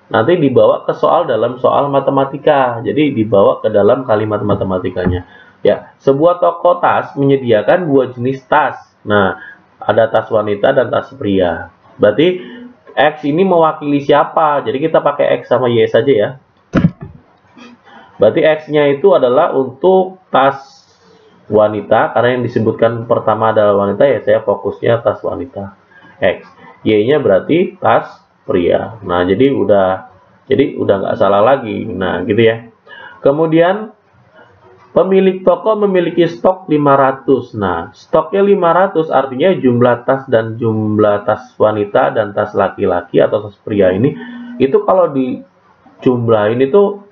Nanti dibawa ke soal dalam soal matematika. Jadi dibawa ke dalam kalimat matematikanya. Ya, sebuah toko tas menyediakan 2 jenis tas. Nah, ada tas wanita dan tas pria. Berarti X ini mewakili siapa? Jadi kita pakai X sama Y saja ya. Berarti X-nya itu adalah untuk tas wanita, karena yang disebutkan pertama adalah wanita, ya saya fokusnya tas wanita. X. Y-nya berarti tas pria. Nah, jadi udah nggak salah lagi. Nah, gitu ya. Kemudian pemilik toko memiliki stok 500. Nah, stoknya 500 artinya jumlah tas dan jumlah tas wanita dan tas laki-laki atau tas pria ini itu kalau dijumlahin itu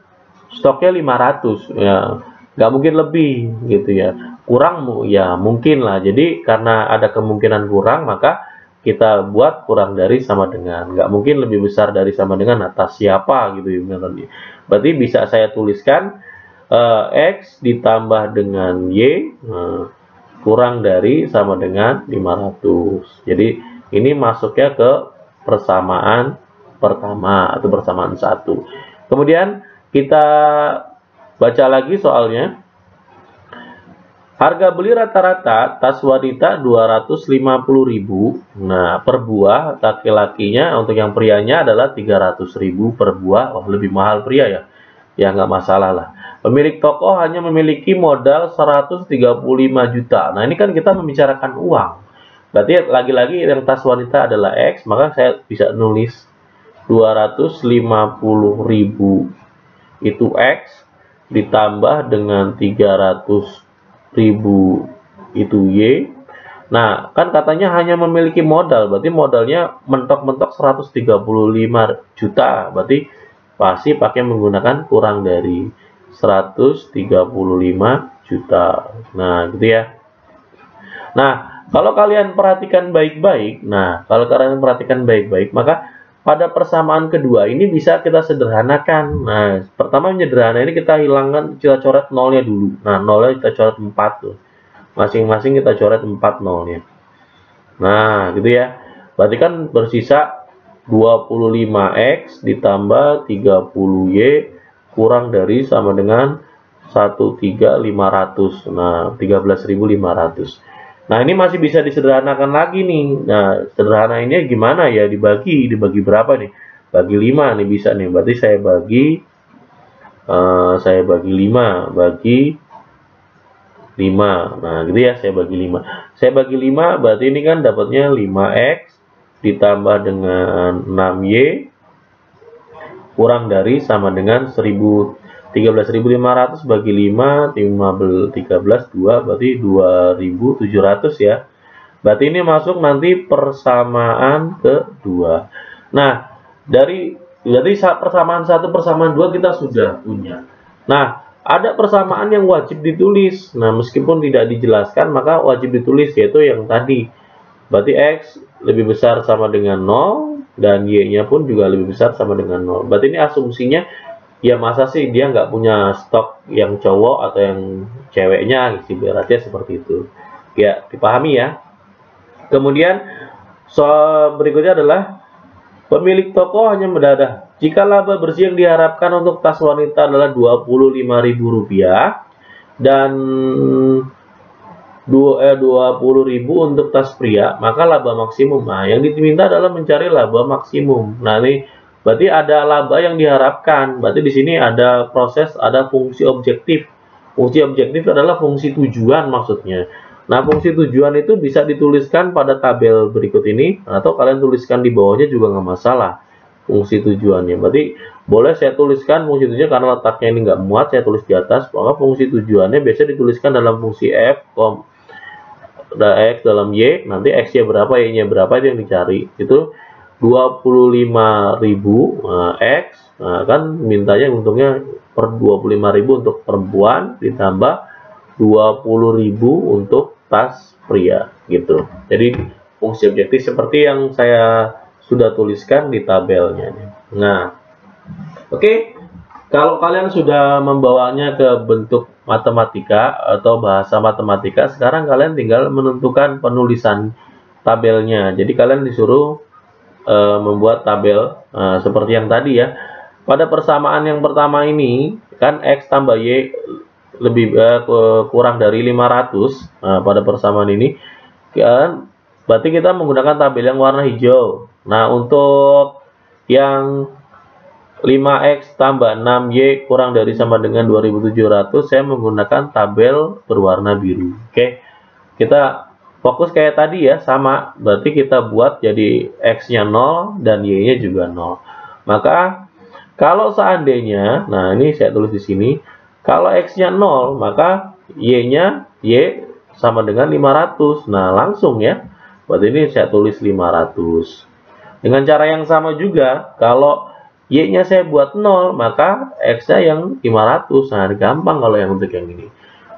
stoknya 500 ya. Nggak mungkin lebih gitu ya. Kurang ya mungkin lah. Jadi karena ada kemungkinan kurang, maka kita buat kurang dari sama dengan. Nggak mungkin lebih besar dari sama dengan atas siapa gitu ya. Berarti bisa saya tuliskan X ditambah dengan Y kurang dari sama dengan 500. Jadi ini masuknya ke persamaan pertama atau persamaan satu. Kemudian kita baca lagi soalnya. Harga beli rata-rata tas wanita 250.000. Nah, per buah laki-lakinya untuk yang prianya adalah 300.000 per buah. Wah, lebih mahal pria ya. Ya nggak masalah lah. Pemilik toko hanya memiliki modal 135 juta. Nah, ini kan kita membicarakan uang. Berarti lagi-lagi yang tas wanita adalah X, maka saya bisa nulis 250.000 itu X ditambah dengan 300.000 itu Y. Nah, kan katanya hanya memiliki modal, berarti modalnya mentok-mentok 135 juta. Berarti pasti pakai menggunakan kurang dari 135 juta. Nah, gitu ya. Nah, kalau kalian perhatikan baik-baik, maka pada persamaan kedua ini bisa kita sederhanakan. Nah, pertama menyederhana ini kita hilangkan, kita coret nolnya dulu. Nah, nolnya kita coret 4 tuh. Masing-masing kita coret 4 nolnya. Nah, gitu ya. Berarti kan bersisa 25X ditambah 30Y kurang dari sama dengan 13.500. Nah, 13.500. Nah, ini masih bisa disederhanakan lagi nih. Nah, sederhana ini gimana ya? Dibagi berapa nih? Bagi 5 nih bisa nih. Berarti saya bagi 5 bagi 5. Nah, gitu ya, saya bagi 5. Saya bagi 5 berarti ini kan dapatnya 5X ditambah dengan 6Y kurang dari sama dengan 13.500 bagi 5, 13, 2, berarti 2.700 ya. Berarti ini masuk nanti persamaan kedua. Nah, berarti persamaan 1, persamaan 2 kita sudah punya. Nah, ada persamaan yang wajib ditulis. Nah, meskipun tidak dijelaskan, maka wajib ditulis, yaitu yang tadi. Berarti X lebih besar sama dengan 0, dan Y-nya pun juga lebih besar sama dengan 0. Berarti ini asumsinya, ya masa sih dia nggak punya stok yang cowok atau yang ceweknya, berarti seperti itu. Ya, dipahami ya. Kemudian soal berikutnya adalah pemilik toko hanya mendadah jika laba bersih yang diharapkan untuk tas wanita adalah Rp25.000 dan 20.000 untuk tas pria, maka laba maksimum. Nah, yang diminta adalah mencari laba maksimum. Nah, ini berarti ada laba yang diharapkan. Berarti di sini ada proses, ada fungsi objektif. Fungsi objektif adalah fungsi tujuan maksudnya. Nah, fungsi tujuan itu bisa dituliskan pada tabel berikut ini, atau kalian tuliskan di bawahnya juga nggak masalah. Fungsi tujuannya. Berarti boleh saya tuliskan fungsi tujuannya karena letaknya ini nggak muat, saya tulis di atas. Maka fungsi tujuannya biasa dituliskan dalam fungsi F, X dalam Y, nanti X-nya berapa, Y-nya berapa itu yang dicari. Itu 25.000 X, nah, kan mintanya untungnya per 25.000 untuk perempuan ditambah 20.000 untuk tas pria gitu. Jadi fungsi objektif seperti yang saya sudah tuliskan di tabelnya. Nah, oke. Kalau kalian sudah membawanya ke bentuk matematika atau bahasa matematika, sekarang kalian tinggal menentukan penulisan tabelnya. Jadi kalian disuruh membuat tabel seperti yang tadi ya. Pada persamaan yang pertama ini kan X tambah Y lebih kurang dari 500. Pada persamaan ini kan berarti kita menggunakan tabel yang warna hijau. Nah, untuk yang 5X tambah 6Y kurang dari sama dengan 2.700, saya menggunakan tabel berwarna biru. Oke, kita fokus kayak tadi ya, sama. Berarti kita buat jadi X-nya 0 dan Y-nya juga 0. Maka kalau seandainya, nah ini saya tulis di sini, kalau X-nya 0, maka Y-nya Y sama dengan 500. Nah, langsung ya. Berarti ini saya tulis 500. Dengan cara yang sama juga, kalau Y-nya saya buat 0, maka X-nya yang 500. Nah, gampang kalau yang untuk yang ini.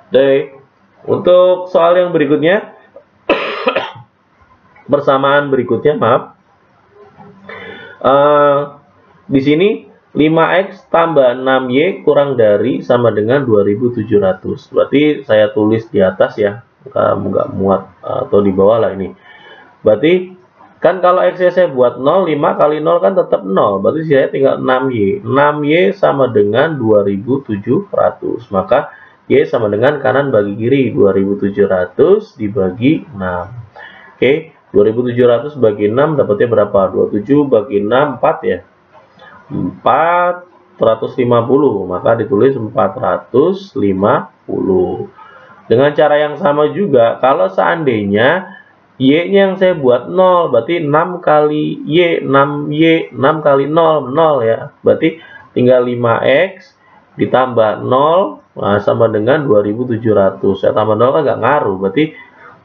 Jadi, untuk soal yang berikutnya, persamaan berikutnya, maaf. Di sini 5X tambah 6Y kurang dari sama dengan 2700. Berarti saya tulis di atas ya, nggak muat atau di bawah lah ini. Berarti kan kalau X-nya saya buat 0, 5 kali 0 kan tetap 0. Berarti saya tinggal 6Y. 6Y sama dengan 2700. Maka Y sama dengan kanan bagi kiri. 2700 dibagi 6. Oke, 2700 bagi 6 dapatnya berapa? 27 bagi 6, 4 ya. 450, maka ditulis 450. Dengan cara yang sama juga, kalau seandainya Y-nya yang saya buat 0, berarti 6 kali Y, 6Y, 6 kali 0, 0 ya. Berarti tinggal 5X ditambah 0, nah, sama dengan 2700. Saya tambah 0 kan nggak ngaruh, berarti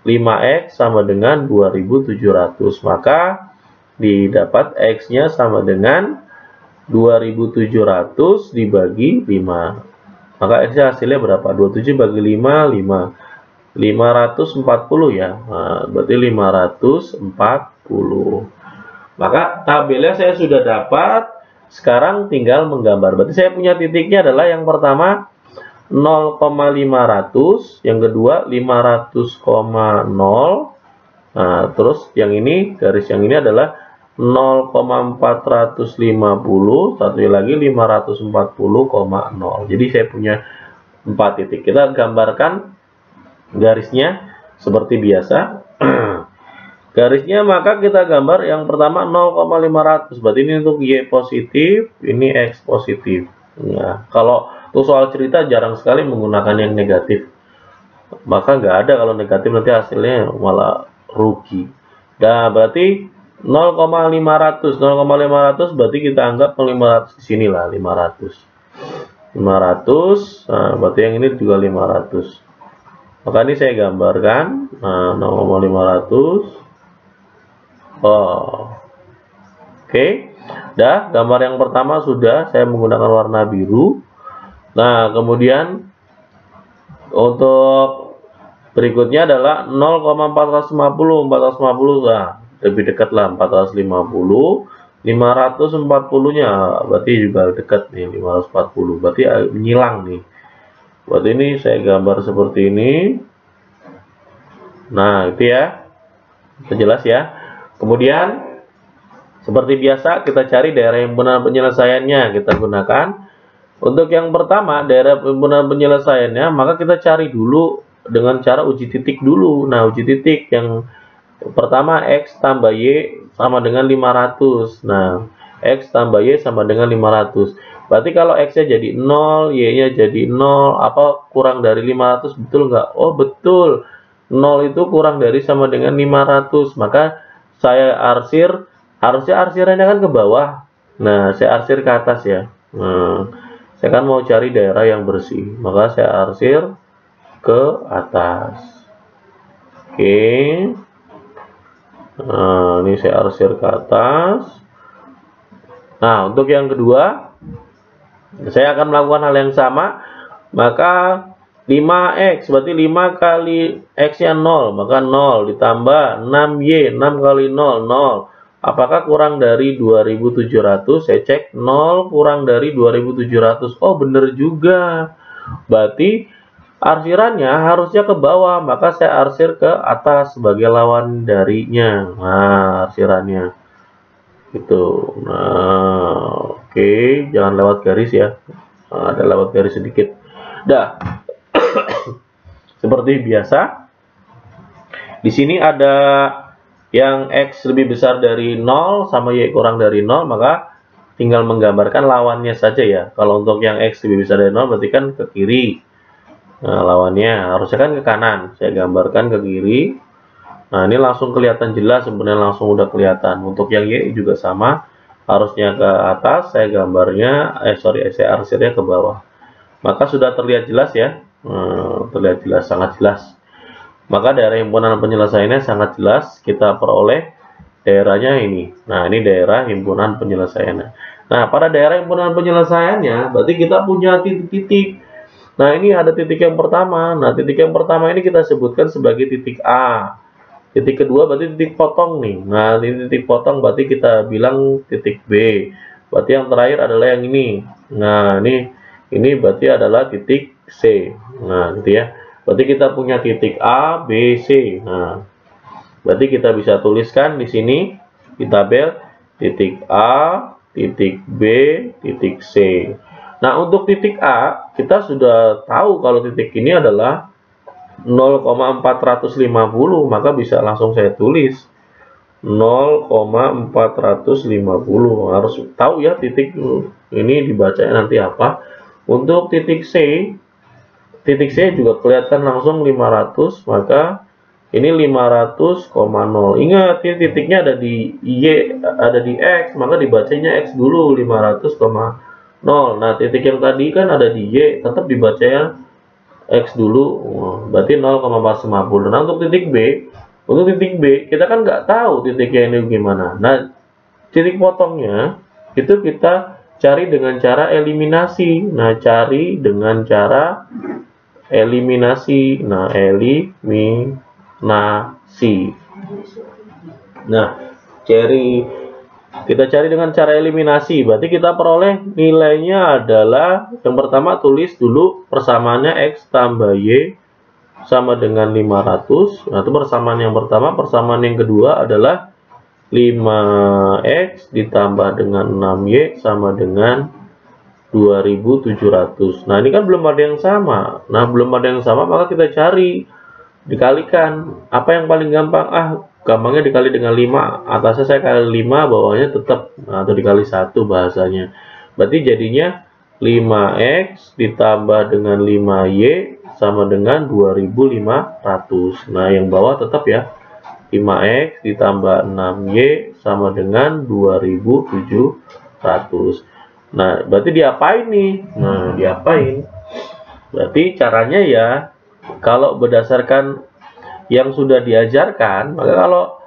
5X sama dengan 2700. Maka didapat X-nya sama dengan 2700 dibagi 5. Maka X-nya hasilnya berapa? 27 bagi 5, 5. 540 ya. Nah, berarti 540. Maka tabelnya saya sudah dapat. Sekarang tinggal menggambar. Berarti saya punya titiknya adalah yang pertama 0,500, yang kedua 500,0. Nah, terus yang ini, garis yang ini adalah 0,450, satu lagi 540,0. Jadi saya punya 4 titik. Kita gambarkan garisnya seperti biasa. Garisnya maka kita gambar yang pertama 0,500. Berarti ini untuk Y positif, ini X positif. Nah, kalau untuk soal cerita jarang sekali menggunakan yang negatif. Maka nggak ada kalau negatif, nanti hasilnya malah rugi. Nah, berarti 0,500 berarti kita anggap 500 di sini lah, 500. Nah, berarti yang ini juga 500. Maka ini saya gambarkan. Nah, 0,500. Oke. Dah, gambar yang pertama sudah saya menggunakan warna biru. Nah, kemudian untuk berikutnya adalah 0,450. 450 nah, lebih dekat lah, 450. 540-nya berarti juga dekat nih, 540. Berarti menyilang nih. Buat ini saya gambar seperti ini. Nah, itu ya. Itu jelas ya. Kemudian seperti biasa kita cari daerah yang benar penyelesaiannya, kita gunakan. Untuk yang pertama, daerah benar penyelesaiannya, maka kita cari dulu dengan cara uji titik dulu. Nah, uji titik yang pertama X tambah Y sama dengan 500. Nah, X tambah Y sama dengan 500. Berarti kalau X-nya jadi 0, Y-nya jadi 0, apa kurang dari 500, betul nggak? Oh, betul. 0 itu kurang dari sama dengan 500. Maka saya arsir, harusnya arsirannya kan ke bawah. Nah, saya arsir ke atas ya. Nah, saya kan mau cari daerah yang bersih. Maka saya arsir ke atas. Oke. Nah, ini saya arsir ke atas. Nah, untuk yang kedua, saya akan melakukan hal yang sama. Maka 5X, berarti 5 kali X-nya 0. Maka 0 ditambah 6Y, 6 kali 0, 0. Apakah kurang dari 2700? Saya cek 0 kurang dari 2700. Oh, bener juga. Berarti arsirannya harusnya ke bawah, maka saya arsir ke atas sebagai lawan darinya. Nah, arsirannya gitu. Nah, oke, jangan lewat garis ya. Nah, ada lewat garis sedikit. Dah. Seperti biasa. Di sini ada yang X lebih besar dari 0 sama Y kurang dari 0, maka tinggal menggambarkan lawannya saja ya. Kalau untuk yang X lebih besar dari 0 berarti kan ke kiri. Nah, lawannya harusnya kan ke kanan. Saya gambarkan ke kiri. Nah, ini langsung kelihatan jelas, sebenarnya langsung udah kelihatan. Untuk yang Y juga sama, harusnya ke atas, saya gambarnya, saya arsirnya ke bawah. Maka sudah terlihat jelas ya, terlihat jelas, sangat jelas. Maka daerah himpunan penyelesaiannya sangat jelas, kita peroleh daerahnya ini. Nah, ini daerah himpunan penyelesaiannya. Nah, pada daerah himpunan penyelesaiannya, berarti kita punya titik-titik. Nah, ini ada titik yang pertama. Nah, titik yang pertama ini kita sebutkan sebagai titik A. Titik kedua berarti titik potong nih. Nah, ini titik potong berarti kita bilang titik B. Berarti yang terakhir adalah yang ini. Nah, ini berarti adalah titik C. Nah, gitu ya. Berarti kita punya titik A, B, C. Nah, berarti kita bisa tuliskan di sini di tabel titik A, titik B, titik C. Nah, untuk titik A, kita sudah tahu kalau titik ini adalah 0,450, maka bisa langsung saya tulis 0,450. Harus tahu ya titik ini dibacanya nanti apa. Untuk titik C juga kelihatan langsung 500, maka ini 500,0. Ingat, ini titiknya ada di Y, ada di X, maka dibacanya X dulu 500,0. Nah, titik yang tadi kan ada di Y, tetap dibacanya X dulu, berarti 0,450. Nah, untuk titik B kita kan nggak tahu titiknya ini gimana. Nah, titik potongnya itu kita cari dengan cara eliminasi. Nah, cari dengan cara eliminasi. Nah, eliminasi. Nah, kita cari dengan cara eliminasi, berarti kita peroleh nilainya adalah, yang pertama tulis dulu persamaannya X tambah Y sama dengan 500. Nah, itu persamaan yang pertama. Persamaan yang kedua adalah 5X ditambah dengan 6Y sama dengan 2700. Nah, ini kan belum ada yang sama. Nah, belum ada yang sama, maka kita cari, dikalikan. Apa yang paling gampang? Gampangnya dikali dengan 5, atasnya saya kali 5, bawahnya tetap, atau dikali 1 bahasanya. Berarti jadinya 5X ditambah dengan 5Y sama dengan 2500. Nah, yang bawah tetap ya, 5X ditambah 6Y sama dengan 2700. Nah, berarti diapain nih? Nah, diapain? Berarti caranya ya, kalau berdasarkan yang sudah diajarkan, maka kalau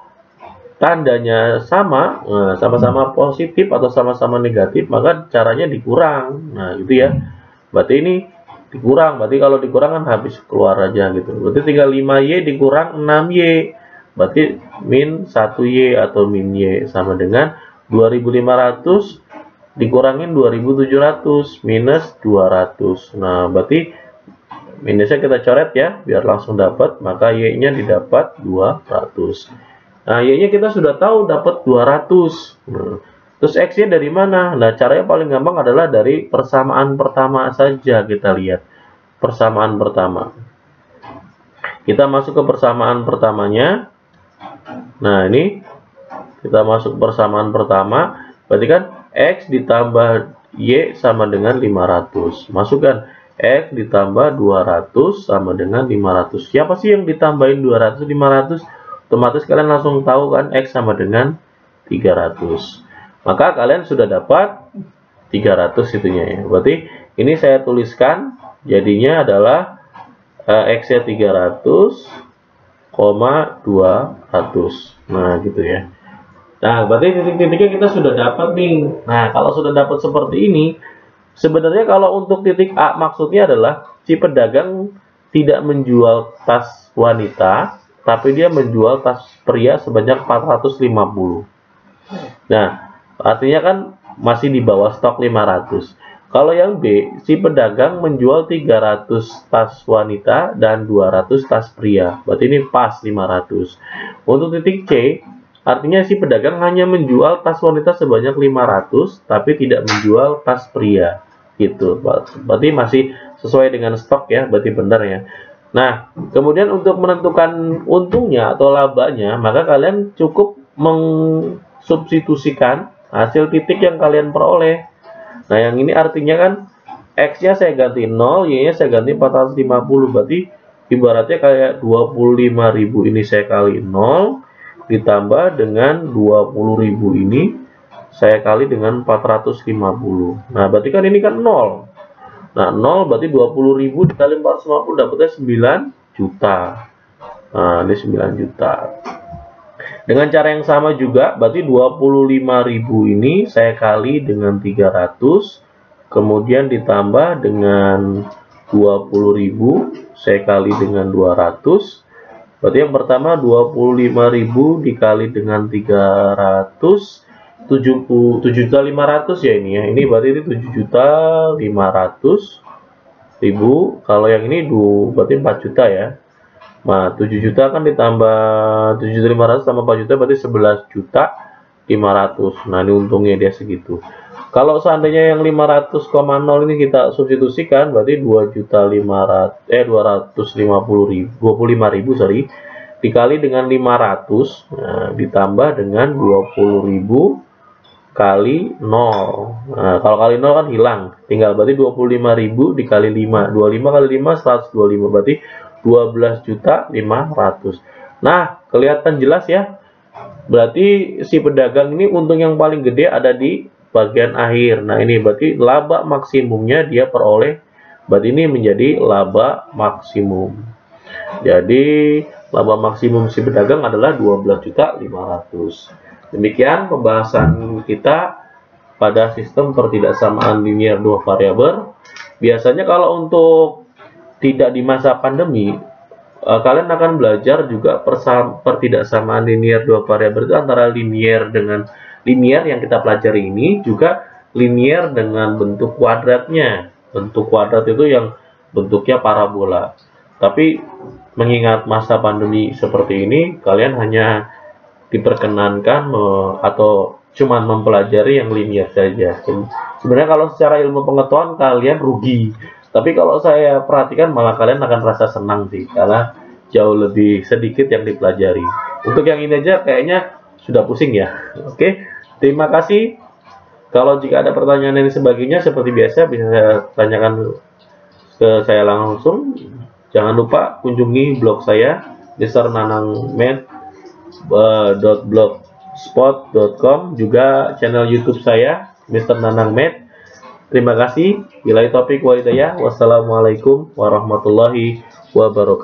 tandanya sama, sama-sama positif atau sama-sama negatif, maka caranya dikurang. Nah, gitu ya. Berarti ini dikurang. Berarti kalau dikurang kan habis keluar aja gitu. Berarti tinggal 5Y dikurang 6Y. Berarti min 1Y atau min Y sama dengan 2500 dikurangin 2700 minus 200. Nah, berarti minusnya kita coret ya, biar langsung dapat, maka Y-nya didapat 200. Nah, Y-nya kita sudah tahu dapat 200. Terus X-nya dari mana? Nah, caranya paling gampang adalah dari persamaan pertama saja. Kita lihat persamaan pertama. Kita masuk ke persamaan pertamanya. Nah, ini kita masuk persamaan pertama. Berarti kan X ditambah Y sama dengan 500. Masukkan X ditambah 200 sama dengan 500. Siapa sih yang ditambahin 200, 500? Otomatis kalian langsung tahu kan, X sama dengan 300. Maka kalian sudah dapat 300 itunya ya. Berarti ini saya tuliskan jadinya adalah X-nya 300, 200. Nah, gitu ya. Nah, berarti titik-titiknya kita sudah dapat nih. Nah, kalau sudah dapat seperti ini, sebenarnya kalau untuk titik A maksudnya adalah si pedagang tidak menjual tas wanita, tapi dia menjual tas pria sebanyak 450. Nah, artinya kan masih di bawah stok 500. Kalau yang B, si pedagang menjual 300 tas wanita dan 200 tas pria. Berarti ini pas 500. Untuk titik C, artinya si pedagang hanya menjual tas wanita sebanyak 500, tapi tidak menjual tas pria. Gitu, berarti masih sesuai dengan stok ya, berarti benar ya. Nah, kemudian untuk menentukan untungnya atau labanya, maka kalian cukup mensubstitusikan hasil titik yang kalian peroleh. Nah, yang ini artinya kan X-nya saya ganti 0, Y-nya saya ganti 450, berarti ibaratnya kayak 25.000 ini saya kali 0 ditambah dengan 20.000 ini saya kali dengan 450. Nah, berarti kan ini kan 0. Nah, 0 berarti 20.000 dikali 450 dapatnya 9 juta. Nah, ini 9 juta. Dengan cara yang sama juga, berarti 25.000 ini saya kali dengan 300, kemudian ditambah dengan 20.000, saya kali dengan 200. Berarti yang pertama 25.000 dikali dengan 300, 7.500.000 ya ini ya. Ini berarti ini 7.500.000. Kalau yang ini berarti 4 juta ya. Nah, 7 juta kan ditambah 7.500 tambah 4 juta berarti 11.500.000. Nah, ini untungnya dia segitu. Kalau seandainya yang 500,0 ini kita substitusikan berarti 2.550.000 sorry, dikali dengan 500, nah, ditambah dengan 20.000 kali 0. Nah, kalau kali 0 kan hilang, tinggal berarti 25.000 dikali 5, 25 kali 5 125, berarti 12.500.000. Nah, kelihatan jelas ya. Berarti si pedagang ini untung yang paling gede ada di bagian akhir. Nah, ini berarti laba maksimumnya dia peroleh. Berarti ini menjadi laba maksimum. Jadi, laba maksimum si pedagang adalah 12.500.000. Demikian pembahasan kita pada sistem pertidaksamaan linear dua variabel. Biasanya kalau untuk tidak di masa pandemi, kalian akan belajar juga pertidaksamaan linear dua variabel itu antara linear dengan linear yang kita pelajari ini, juga linear dengan bentuk kuadratnya. Bentuk kuadrat itu yang bentuknya parabola. Tapi mengingat masa pandemi seperti ini, kalian hanya diperkenankan atau cuman mempelajari yang linear saja. Sebenarnya kalau secara ilmu pengetahuan kalian rugi. Tapi kalau saya perhatikan malah kalian akan rasa senang sih, karena jauh lebih sedikit yang dipelajari. Untuk yang ini aja kayaknya sudah pusing ya. Oke, terima kasih. Kalau jika ada pertanyaan dan sebagainya seperti biasa bisa saya tanyakan ke saya langsung. Jangan lupa kunjungi blog saya mrnanangmed.blogspot.com, juga channel YouTube saya Mr. Nanang Med. Terima kasih. Billahi taufiq wal hidayah. Wassalamualaikum warahmatullahi wabarakatuh.